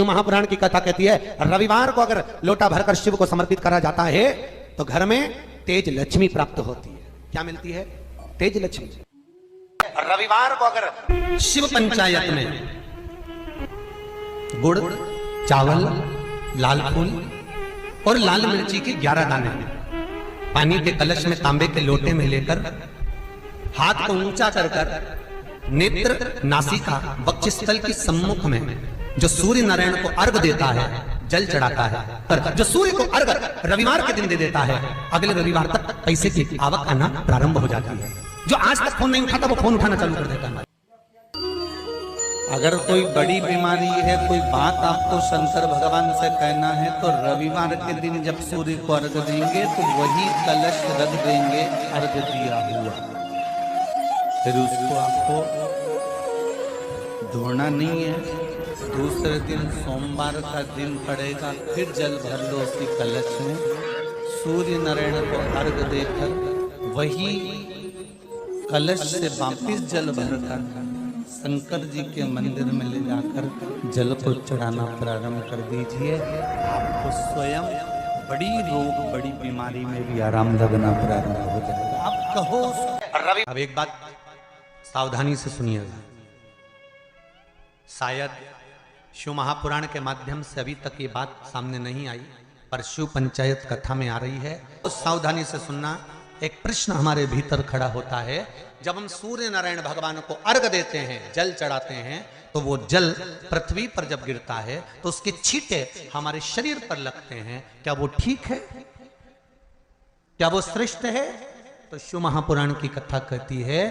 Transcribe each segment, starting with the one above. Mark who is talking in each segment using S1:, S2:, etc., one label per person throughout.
S1: महापुराण की कथा कहती है रविवार को अगर लोटा भरकर शिव को समर्पित करा जाता है तो घर में तेज लक्ष्मी प्राप्त होती है। क्या मिलती है? तेज लक्ष्मी। रविवार को अगर शिव पंचायत में गुड़, चावल, लाल फूल और लाल मिर्ची के 11 दाने पानी के कलश में तांबे के लोटे में लेकर हाथ को ऊंचा कर कर नेत्र, नासिका, वक्षस्थल के सम्मुख में जो सूर्य नारायण को अर्घ देता है, जल चढ़ाता है, पर जो सूर्य को अर्घ रविवार के दिन दे देता है, अगले रविवार तक पैसे की आवक आना प्रारंभ हो जाती है। जो आज तक फोन नहीं उठाता वो फोन उठाना चालू कर देता है।
S2: अगर कोई बड़ी बीमारी है, कोई बात आपको शंकर भगवान से कहना है तो रविवार के दिन जब सूर्य को अर्घ देंगे तो वही कलश रख देंगे अर्घ दिया हुआ, फिर उसको आपको धोना नहीं है। दूसरे दिन सोमवार का दिन पड़ेगा, फिर जल भर लो उसी कलश में, सूर्य नारायण को अर्घ देकर वही कलश से वापिस जल भरकर शंकर जी के मंदिर में ले जाकर जल को चढ़ाना प्रारंभ कर दीजिए। आपको स्वयं बड़ी रोग, बड़ी बीमारी में भी आराम लगना प्रारंभ हो जाएगा। आप कहो।
S1: अब एक बात सावधानी से सुनिएगा, शायद शिव महापुराण के माध्यम से अभी तक ये बात सामने नहीं आई, पर शिव पंचायत कथा में आ रही है तो सावधानी से सुनना। एक प्रश्न हमारे भीतर खड़ा होता है, जब हम सूर्य नारायण भगवान को अर्घ देते हैं, जल चढ़ाते हैं, तो वो जल पृथ्वी पर जब गिरता है तो उसके छींटे हमारे शरीर पर लगते हैं, क्या वो ठीक है? क्या वो श्रेष्ठ है? तो शिव महापुराण की कथा कहती है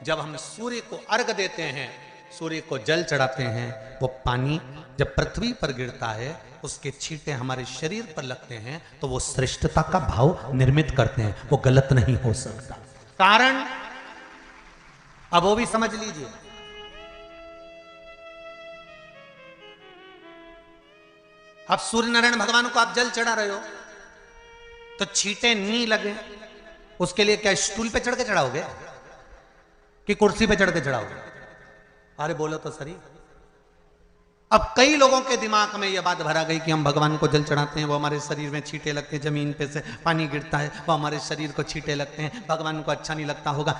S1: जब हम सूर्य को अर्घ देते हैं, सूर्य को जल चढ़ाते हैं, वो पानी जब पृथ्वी पर गिरता है उसके छींटे हमारे शरीर पर लगते हैं तो वो श्रेष्ठता का भाव निर्मित करते हैं, वो गलत नहीं हो सकता। कारण अब वो भी समझ लीजिए। अब सूर्य नारायण भगवान को आप जल चढ़ा रहे हो तो छींटे नहीं लगे, उसके लिए क्या स्टूल पे चढ़ के चढ़ाओगे कि कुर्सी पे चढ़ के चढ़ाओगे? अरे बोलो तो सही। अब कई लोगों के दिमाग में यह बात भरा गई कि हम भगवान को जल चढ़ाते हैं, वो हमारे शरीर में छींटे लगते हैं, जमीन पे से पानी गिरता है, वो हमारे शरीर को छींटे लगते हैं, भगवान को अच्छा नहीं लगता होगा।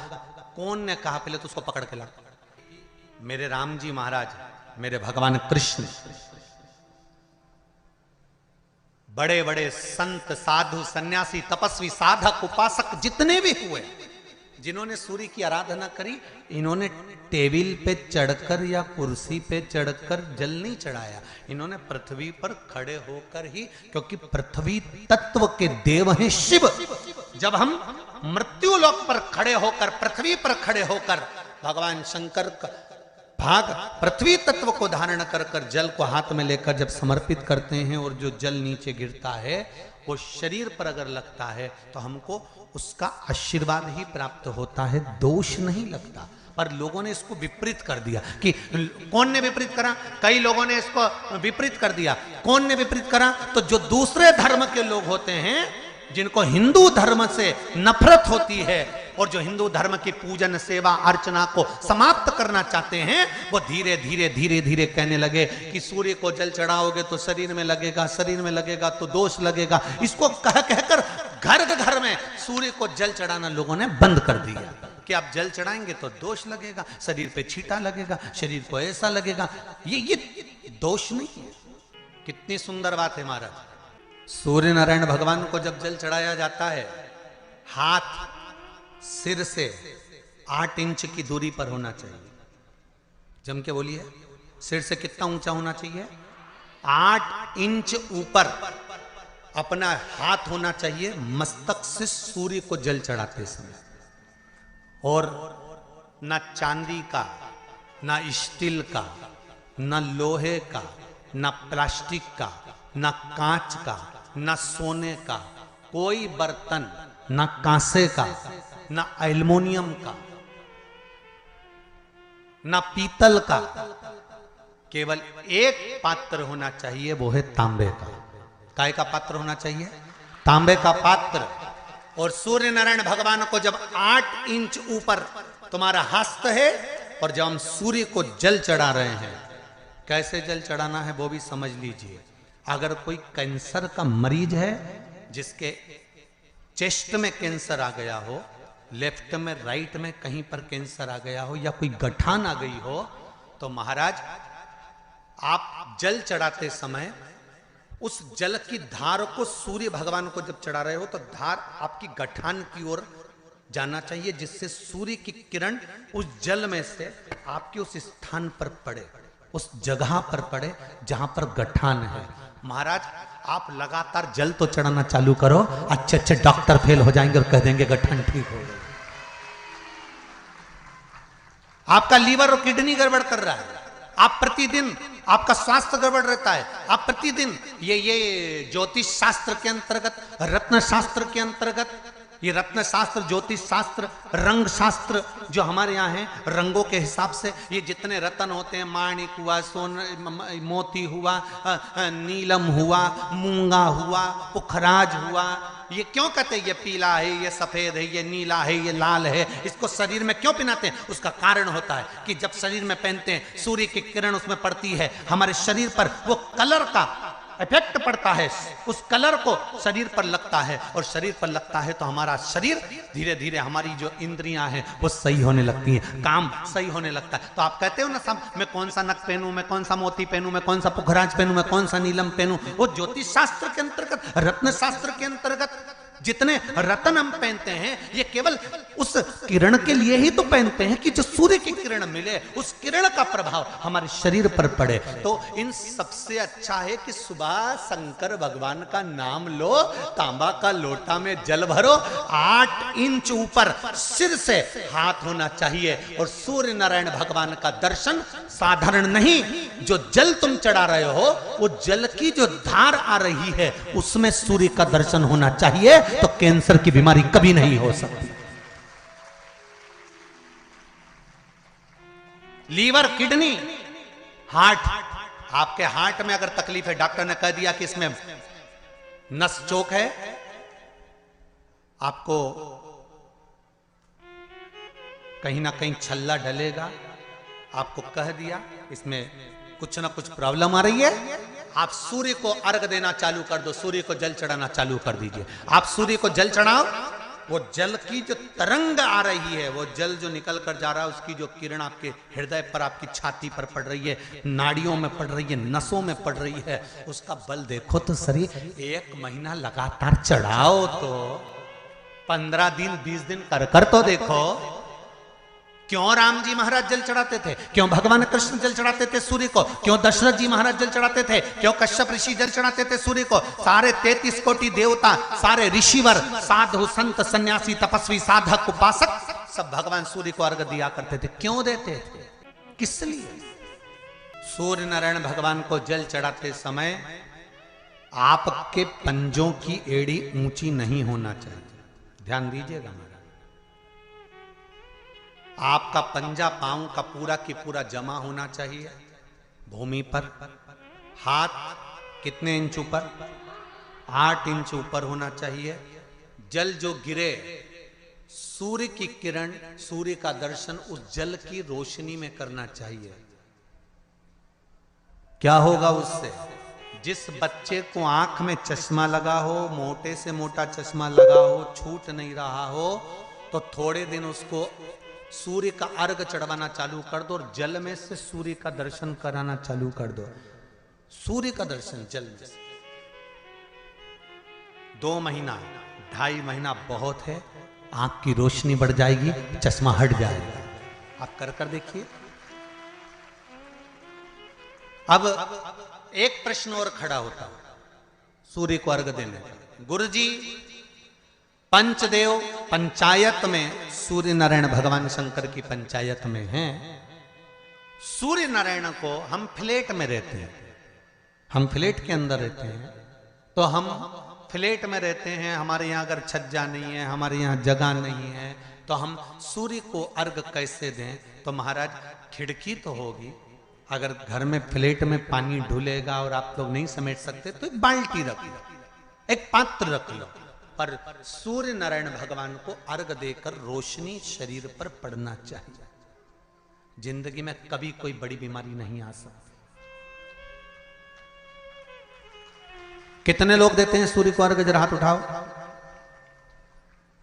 S1: कौन ने कहा? पहले तो उसको पकड़ के ला। मेरे राम जी महाराज, मेरे भगवान कृष्ण, बड़े बड़े संत, साधु, सन्यासी, तपस्वी, साधक, उपासक जितने भी हुए, जिन्होंने सूर्य की आराधना करी, इन्होंने टेबल पे चढ़कर या कुर्सी पे चढ़कर जल नहीं चढ़ाया, इन्होंने पृथ्वी पर खड़े होकर ही, क्योंकि पृथ्वी तत्व के देव हैं शिव। जब हम मृत्यु लोक पर खड़े होकर, पृथ्वी पर खड़े होकर भगवान शंकर का भाग पृथ्वी तत्व को धारण कर कर जल को हाथ में लेकर जब समर्पित करते हैं और जो जल नीचे गिरता है वो शरीर पर अगर लगता है तो हमको उसका आशीर्वाद ही प्राप्त होता है, दोष नहीं लगता। पर लोगों ने इसको विपरीत कर दिया। कि कौन ने विपरीत करा? कई लोगों ने इसको विपरीत कर दिया। कौन ने विपरीत करा? तो जो दूसरे धर्म के लोग होते हैं, जिनको हिंदू धर्म से नफरत होती है और जो हिंदू धर्म की पूजन, सेवा, अर्चना को समाप्त करना चाहते हैं, वो धीरे धीरे धीरे धीरे कहने लगे कि सूर्य को जल चढ़ाओगे तो शरीर में लगेगा, शरीर में लगेगा तो दोष लगेगा। इसको कह कहकर घर घर में सूर्य को जल चढ़ाना लोगों ने बंद कर दिया कि आप जल चढ़ाएंगे तो दोष लगेगा, शरीर पे छींटा लगेगा, शरीर को ऐसा लगेगा। ये दोष नहीं है। कितनी सुंदर बात है महाराज। सूर्य नारायण भगवान को जब जल चढ़ाया जाता है, हाथ सिर से 8 इंच की दूरी पर होना चाहिए। जम के बोलिए, सिर से कितना ऊंचा होना चाहिए? 8 इंच ऊपर अपना हाथ होना चाहिए मस्तक से सूर्य को जल चढ़ाते समय। और ना चांदी का, ना स्टील का, ना लोहे का, ना प्लास्टिक का, ना कांच का, ना सोने का कोई बर्तन, ना कांसे का, ना एल्युमिनियम का, ना पीतल का, केवल एक पात्र होना चाहिए, वो है तांबे का। काय का पात्र होना चाहिए? तांबे का पात्र। और सूर्य नारायण भगवान को जब 8 इंच ऊपर तुम्हारा हस्त है और जब हम सूर्य को जल चढ़ा रहे हैं कैसे जल चढ़ाना है वो भी समझ लीजिए। अगर कोई कैंसर का मरीज है, जिसके चेस्ट में कैंसर आ गया हो, लेफ्ट में राइट में कहीं पर कैंसर आ गया हो, या कोई गठान आ गई हो, तो महाराज आप जल चढ़ाते समय उस जल की धार को सूर्य भगवान को जब चढ़ा रहे हो तो धार आपकी गठान की ओर जाना चाहिए, जिससे सूर्य की किरण उस जल में से आपके उस स्थान पर पड़े, उस जगह पर पड़े जहां पर गठान है। महाराज आप लगातार जल तो चढ़ाना चालू करो, अच्छे अच्छे डॉक्टर फेल हो जाएंगे और कह देंगे गठान ठीक हो गई। आपका लीवर और किडनी गड़बड़ कर रहा है, आप प्रतिदिन आपका स्वास्थ्य गड़बड़ रहता है, आप प्रतिदिन ये ज्योतिष शास्त्र के अंतर्गत, रत्न शास्त्र के अंतर्गत, ये रत्न शास्त्र, ज्योतिष शास्त्र, रंग शास्त्र जो हमारे यहाँ है, रंगों के हिसाब से ये जितने रत्न होते हैं, माणिक हुआ, मोती हुआ, नीलम हुआ, मूंगा हुआ, पुखराज हुआ, ये क्यों कहते हैं ये पीला है, ये सफेद है, ये नीला है, ये लाल है, इसको शरीर में क्यों पहनाते हैं? उसका कारण होता है कि जब शरीर में पहनते हैं सूर्य की किरण उसमें पड़ती है, हमारे शरीर पर वो कलर का इफेक्ट पड़ता है, उस कलर को शरीर पर लगता है, और शरीर पर लगता है तो हमारा शरीर धीरे धीरे, हमारी जो इंद्रियां हैं वो सही होने लगती हैं, काम सही होने लगता है। तो आप कहते हो ना सब, मैं कौन सा नक पहनूं, मैं कौन सा मोती पहनूं, मैं कौन सा पुखराज पहनूं, मैं कौन सा नीलम पहनूं, वो ज्योतिष शास्त्र के अंतर्गत, रत्न शास्त्र के अंतर्गत जितने रत्न हम पहनते हैं ये केवल उस किरण के लिए ही तो पहनते हैं कि जो सूर्य की किरण मिले, उस किरण का प्रभाव हमारे शरीर पर पड़े। तो इन सबसे अच्छा है कि सुबह शंकर भगवान का नाम लो, तांबा का लोटा में जल भरो, 8 इंच ऊपर सिर से हाथ होना चाहिए, और सूर्य नारायण भगवान का दर्शन साधारण नहीं, जो जल तुम चढ़ा रहे हो वो जल की जो धार आ रही है उसमें सूर्य का दर्शन होना चाहिए, तो कैंसर की बीमारी कभी नहीं हो सकती। लीवर, किडनी, हार्ट, आपके हार्ट में अगर तकलीफ है, डॉक्टर ने कह दिया कि इसमें नस चोक है, आपको कहीं ना कहीं छल्ला डलेगा, आपको कह दिया इसमें कुछ ना कुछ प्रॉब्लम आ रही है, आप सूर्य को अर्घ देना चालू कर दो, सूर्य को जल चढ़ाना चालू कर दीजिए। आप सूर्य को जल चढ़ाओ, वो जल की जो तरंग आ रही है, वो जल जो निकल कर जा रहा है, उसकी जो किरण आपके हृदय पर, आपकी छाती पर पड़ रही है, नाड़ियों में पड़ रही है, नसों में पड़ रही है, उसका बल देखो तो सही। 1 महीना लगातार चढ़ाओ तो 15 दिन 20 दिन कर तो देखो। क्यों राम जी महाराज जल चढ़ाते थे, क्यों भगवान कृष्ण जल चढ़ाते थे सूर्य को, क्यों दशरथ जी महाराज जल चढ़ाते थे, क्यों कश्यप ऋषि जल चढ़ाते थे सूर्य को, सारे 33 कोटि देवता, सारे ऋषिवर, साधु संत सन्यासी तपस्वी साधक उपासक सब भगवान सूर्य को अर्घ दिया करते थे। क्यों देते थे, किस लिए? सूर्य नारायण भगवान को जल चढ़ाते समय आपके पंजों की एड़ी ऊंची नहीं होना चाहिए, ध्यान दीजिएगा। आपका पंजा पांव का पूरा की पूरा जमा होना चाहिए भूमि पर। हाथ कितने इंच ऊपर? 8 इंच ऊपर होना चाहिए। जल जो गिरे, सूर्य की किरण, सूर्य का दर्शन उस जल की रोशनी में करना चाहिए। क्या होगा उससे? जिस बच्चे को आंख में चश्मा लगा हो, मोटे से मोटा चश्मा लगा हो, छूट नहीं रहा हो, तो थोड़े दिन उसको सूर्य का अर्घ चढ़वाना चालू कर दो और जल में से सूर्य का दर्शन कराना चालू कर दो। सूर्य का दर्शन जल में से 2 महीना 2.5 महीना बहुत है, आंख की रोशनी बढ़ जाएगी, चश्मा हट जाएगा। आप कर देखिए। अब एक प्रश्न और खड़ा होता है सूर्य को अर्घ देने का। गुरुजी, पंचदेव पंचायत में सूर्य नारायण भगवान शंकर की पंचायत में हैं। सूर्य नारायण को हम फ्लैट में रहते हैं, हम फ्लैट के अंदर रहते हैं, तो हम फ्लैट में रहते हैं, हमारे यहाँ अगर छज्जा नहीं है, हमारे यहाँ जगह नहीं है, तो हम सूर्य को अर्घ कैसे दें? तो महाराज खिड़की तो होगी, अगर घर में फ्लैट में पानी ढुलेगा और आप लोग नहीं समेट सकते तो एक बाल्टी रख लो, एक पात्र रख लो, पर सूर्य नारायण भगवान को अर्घ देकर रोशनी शरीर पर पड़ना चाहिए। जिंदगी में कभी कोई बड़ी बीमारी नहीं आ सकती। कितने लोग देते हैं सूर्य को अर्घ? जरा हाथ उठाओ।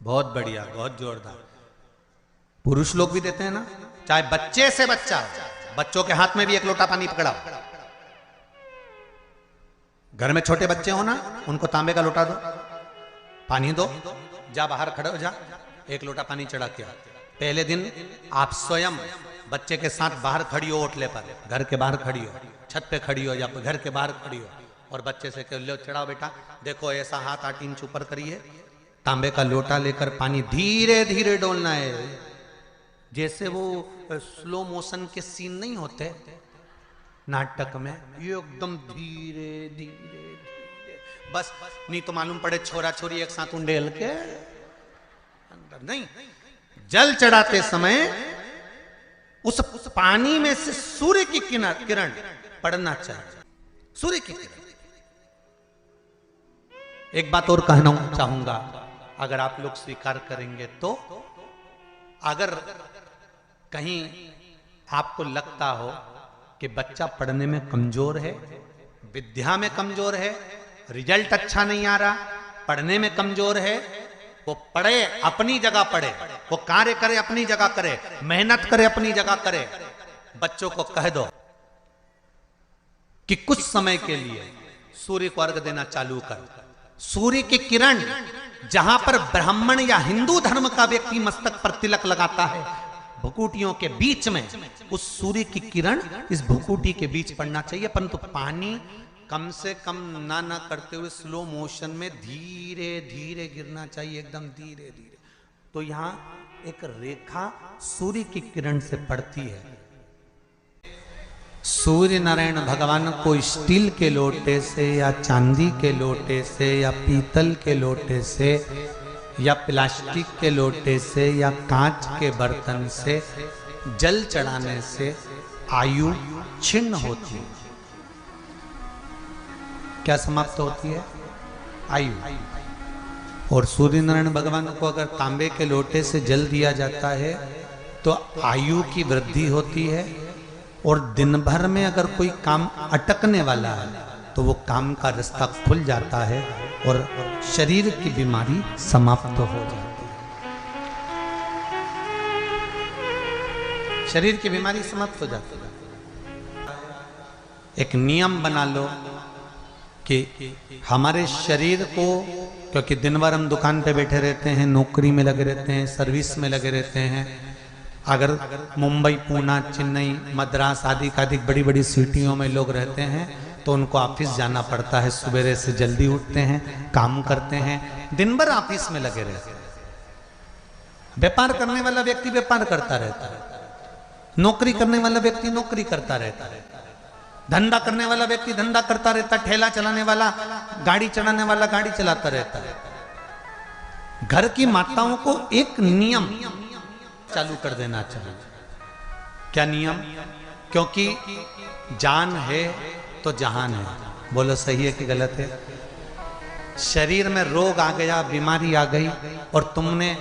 S1: बहुत बढ़िया, बहुत जोरदार। पुरुष लोग भी देते हैं ना, चाहे बच्चे से बच्चा, बच्चों के हाथ में भी एक लोटा पानी पकड़ाओ। घर में छोटे बच्चे हो ना, उनको तांबे का लोटा दो, पानी दो, जा बाहर खड़े हो जा, एक लोटा पानी चढ़ा के आ। पहले दिन आप स्वयं बच्चे के साथ बाहर खड़ी हो, ओटले पर, घर के बाहर खड़ी हो, छत पे खड़ी हो या घर के बाहर खड़ी हो, और बच्चे से कह लो चढ़ाओ बेटा, देखो ऐसा हाथ 8 इंच ऊपर करिए, तांबे का लोटा लेकर पानी धीरे धीरे डोलना है। जैसे वो स्लो मोशन के सीन नहीं होते नाटक में, ये एकदम धीरे धीरे धीरे, बस नहीं तो मालूम पड़े छोरा छोरी एक साथ उंडेल के अंदर। नहीं, जल चढ़ाते समय उस पानी में से सूर्य की किरण पड़ना चाहिए, सूर्य की किरण। एक बात और कहना चाहूंगा, अगर आप लोग स्वीकार करेंगे तो, अगर कहीं आपको लगता हो कि बच्चा पढ़ने में कमजोर है, विद्या में कमजोर है, रिजल्ट अच्छा नहीं आ रहा, पढ़ने में कमजोर है, वो पढ़े अपनी जगह पढ़े, वो कार्य करे अपनी जगह करे, मेहनत करे अपनी जगह करे। बच्चों को कह दो कि कुछ समय के लिए सूर्य को अर्घ देना चालू कर। सूर्य की किरण जहां पर ब्राह्मण या हिंदू धर्म का व्यक्ति मस्तक पर तिलक लगाता है, भुकुटियों के बीच में उस सूर्य की किरण इस भुकुटी के बीच पड़ना चाहिए, परंतु पानी कम से कम ना करते हुए स्लो मोशन में धीरे धीरे गिरना चाहिए, एकदम धीरे धीरे। तो यहां एक रेखा सूर्य की किरण से पड़ती है। सूर्य नारायण भगवान को स्टील के लोटे से या चांदी के लोटे से या पीतल के लोटे से या प्लास्टिक के लोटे से या कांच के बर्तन से जल चढ़ाने से आयु छिन्न होती है। क्या समाप्त होती है? आयु। और सूर्य नारायण भगवान को अगर तांबे के लोटे से जल दिया जाता है तो आयु की वृद्धि होती है, और दिन भर में अगर कोई काम अटकने वाला है तो वो काम का रास्ता खुल जाता है और शरीर की बीमारी समाप्त हो जाती है। शरीर की बीमारी समाप्त हो जाती है। एक नियम बना लो कि हमारे शरीर को, क्योंकि दिन भर हम दुकान पे बैठे रहते हैं, नौकरी में लगे रहते हैं, सर्विस में लगे रहते हैं, अगर मुंबई, पूना, चेन्नई, मद्रास आदि का अधिक बड़ी बड़ी सिटियों में लोग रहते हैं तो उनको ऑफिस जाना पड़ता है, सवेरे से जल्दी उठते हैं, काम करते हैं, दिन भर ऑफिस में लगे रहते हैं। व्यापार करने वाला व्यक्ति व्यापार करता रहता है, नौकरी करने वाला व्यक्ति नौकरी करता रहता है, धंधा करने वाला व्यक्ति धंधा करता रहता है, ठेला चलाने वाला, गाड़ी चलाने वाला गाड़ी चलाता रहता है। घर की माताओं को एक नियम चालू कर देना चाहिए। क्या नियम? क्योंकि जान है तो जहान है। बोलो सही है कि गलत है? शरीर में रोग आ गया, बीमारी आ गई, और तुमने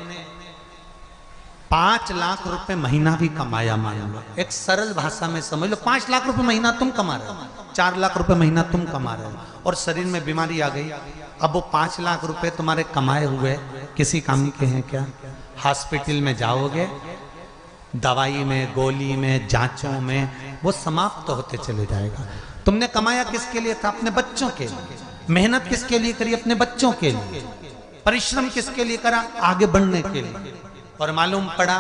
S1: 5 लाख रुपए महीना भी कमाया, मान लो, एक सरल भाषा में समझ लो, 5 लाख रुपए महीना तुम कमा रहे हो, 4 लाख रुपए महीना तुम कमा रहे हो, और शरीर में बीमारी आ गई। अब वो 5 लाख रुपए तुम्हारे कमाए हुए किसी काम के हैं क्या? हॉस्पिटल में जाओगे, दवाई में, गोली में, जांचों में वो समाप्त होते चले जाएगा। तुमने कमाया किसके लिए था? अपने बच्चों के लिए। मेहनत किसके लिए करी? अपने बच्चों के लिए। परिश्रम किसके लिए करा? आगे बढ़ने के लिए। और मालूम पड़ा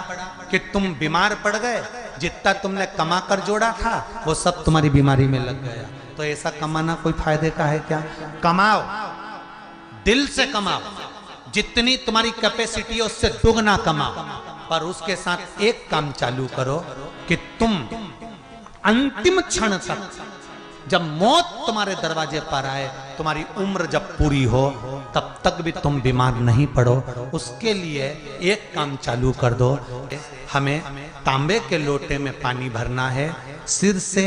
S1: कि तुम बीमार पड़ गए, जितना तुमने कमा कर जोड़ा था वो सब तुम्हारी बीमारी में लग गया। तो ऐसा कमाना कोई फायदे का है क्या? कमाओ, दिल से कमाओ, जितनी तुम्हारी कैपेसिटी है उससे दुगना कमाओ, पर उसके साथ एक काम चालू करो कि तुम अंतिम क्षण तक, जब मौत तुम्हारे दरवाजे पर आए, तुम्हारी उम्र जब पूरी हो, तब तक भी तुम बीमार नहीं पड़ो। उसके लिए एक काम चालू कर दो, हमें तांबे के लोटे में पानी भरना है सिर से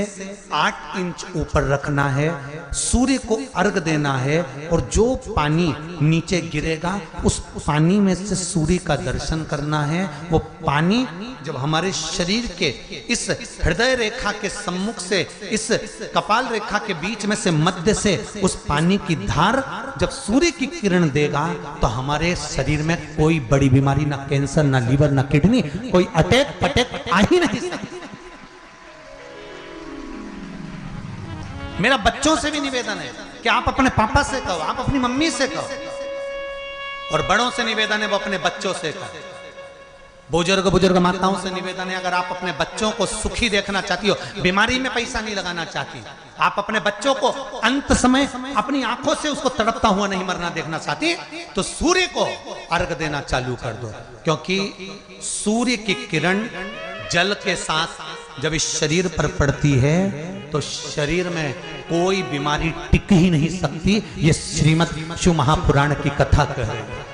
S1: 8 इंच ऊपर रखना है, सूर्य को अर्घ देना है, और जो पानी नीचे गिरेगा उस पानी में से सूर्य का दर्शन करना है। वो पानी जब हमारे शरीर के इस हृदय रेखा के सम्मुख से, इस कपाल रेखा के बीच में से, मध्य से उस पानी की धार जब सूर्य की किरण देगा तो हमारे शरीर में कोई बड़ी बीमारी, ना कैंसर, ना लीवर, ना किडनी, कोई अटैक पटैक आ ही नहीं सकती। मेरा बच्चों से भी निवेदन है कि आप अपने पापा से कहो, आप अपनी मम्मी से कहो, और बड़ों से निवेदन है वो अपने बच्चों से कहो। बुजुर्ग माताओं से निवेदन है, अगर आप अपने बच्चों को सुखी देखना चाहती हो, बीमारी में पैसा नहीं लगाना चाहती, आप अपने बच्चों को अंत समय अपनी आंखों से उसको तड़पता हुआ नहीं मरना देखना चाहती, तो सूर्य को अर्घ देना चालू कर दो। क्योंकि सूर्य की किरण जल के साथ जब इस शरीर पर पड़ती है तो शरीर में कोई बीमारी टिक ही नहीं सकती। ये श्रीमद् शिव महापुराण की कथा कह रही है।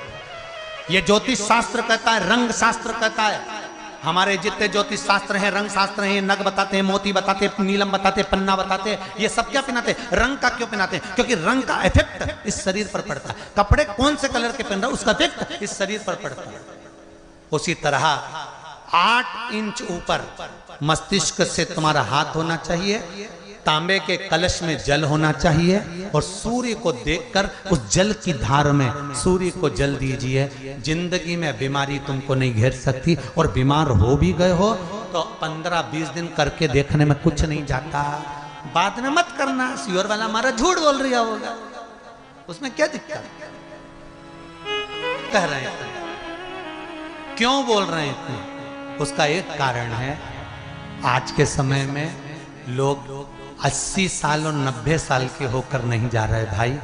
S1: ये ज्योतिष शास्त्र कहता है, रंग शास्त्र कहता है। हमारे जितने ज्योतिष शास्त्र हैं, रंग शास्त्र हैं, नग बताते हैं, मोती बताते हैं, नीलम बताते हैं, पन्ना बताते हैं, ये सब क्या पहनाते हैं? रंग का क्यों पहनाते हैं? क्योंकि रंग का इफेक्ट इस शरीर पर पड़ता है। कपड़े कौन से कलर के पहन रहा है उसका इफेक्ट इस शरीर पर पड़ता है। उसी तरह 8 इंच ऊपर मस्तिष्क से तुम्हारा हाथ होना चाहिए, तांबे के कलश में जल होना चाहिए, और सूर्य को देखकर उस जल की धार में सूर्य को जल दीजिए। जिंदगी में बीमारी तुमको नहीं घेर सकती, और बीमार हो भी गए हो तो 15-20 दिन करके देखने में कुछ नहीं जाता। बाद में मत करना, श्योर वाला हमारा झूठ बोल रहा होगा, उसमें क्या दिक्कत कह रहे हैं? क्यों बोल रहे हैं? उसका एक कारण है, आज के समय में लोग 80 साल और 90 साल के होकर नहीं जा रहे भाई।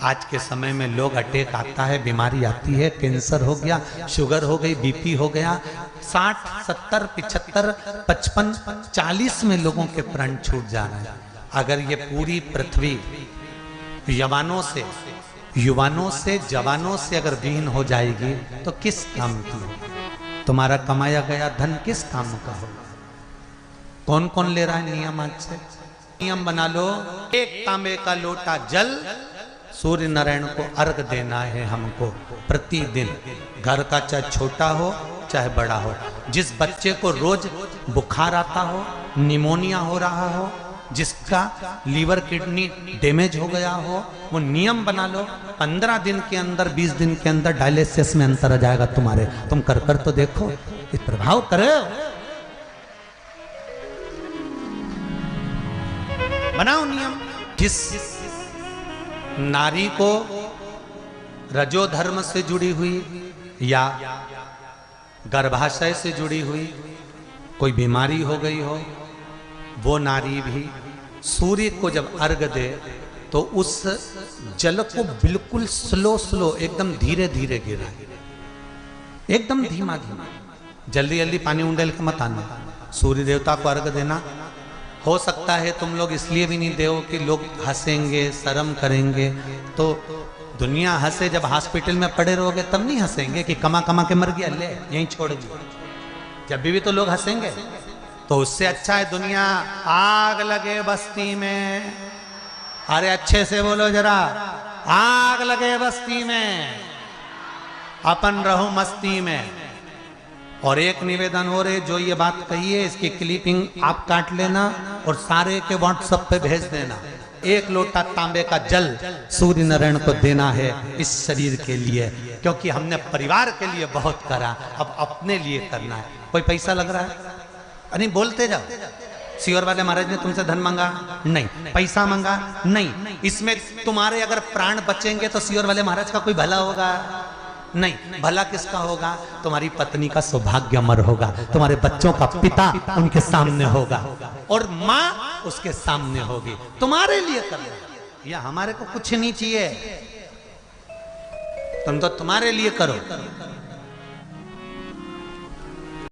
S1: आज के समय में लोग अटैक आता है, बीमारी आती है, कैंसर हो गया, शुगर हो गई, बीपी हो गया, 60, 70, 75, 55, 40 में लोगों के प्राण छूट जा रहे हैं। अगर ये पूरी पृथ्वी युवानों से जवानों से अगर विहीन हो जाएगी तो किस काम की? तुम्हारा कमाया गया धन किस काम का हो? कौन कौन ले रहा है नियम? आज से नियम बना लो, एक तांबे का लोटा जल सूर्य नारायण को अर्घ देना है हमको प्रतिदिन। घर का चाहे छोटा हो चाहे बड़ा हो, जिस बच्चे को रोज बुखार आता हो, निमोनिया हो रहा हो, जिसका लीवर किडनी डैमेज हो गया हो, वो नियम बना लो, 15 दिन के अंदर 20 दिन के अंदर डायलिसिस में अंतर आ जाएगा तुम्हारे। तुम कर तो देखो, इस प्रभाव करो, बनाओ नियम। जिस नारी को रजो धर्म से जुड़ी हुई या गर्भाशय से जुड़ी हुई कोई बीमारी हो गई हो, वो नारी भी सूर्य को जब अर्घ दे तो उस जल को बिल्कुल स्लो एकदम धीरे धीरे गिरा, एकदम धीमा धीमा, जल्दी पानी उंडेल के मत आना। सूर्य देवता को अर्घ देना। हो सकता है तुम लोग इसलिए भी नहीं दो कि लोग हंसेंगे, शर्म करेंगे। तो दुनिया हंसे, जब हॉस्पिटल में पड़े रहोगे तब नहीं हंसेंगे कि कमा के मर गया, ले यहीं छोड़ दिया। जब भी तो लोग हंसेंगे। तो उससे अच्छा है दुनिया आग लगे बस्ती में, अरे अच्छे से बोलो जरा, आग लगे बस्ती में, अपन रहो मस्ती में। और एक निवेदन हो रहे, जो ये बात कही है इसकी क्लिपिंग आप काट लेना और सारे के व्हाट्सएप पे भेज देना। 1 लोटा तांबे का जल सूर्य नारायण को देना है इस शरीर के लिए, क्योंकि हमने परिवार के लिए बहुत करा, अब अपने लिए करना है। कोई पैसा लग रहा है? अरे बोलते जाओ। सियोर वाले महाराज ने तुमसे धन मांगा? नहीं। पैसा मांगा? नहीं। इसमें तुम्हारे अगर प्राण बचेंगे तो सियोर वाले महाराज का कोई भला होगा? नहीं। भला किसका होगा? तुम्हारी पत्नी का सौभाग्य अमर होगा, तुम्हारे बच्चों का पिता उनके सामने होगा, और माँ उसके सामने होगी। तुम्हारे लिए करना, या हमारे को कुछ नहीं चाहिए, तुम तो तुम्हारे लिए करो।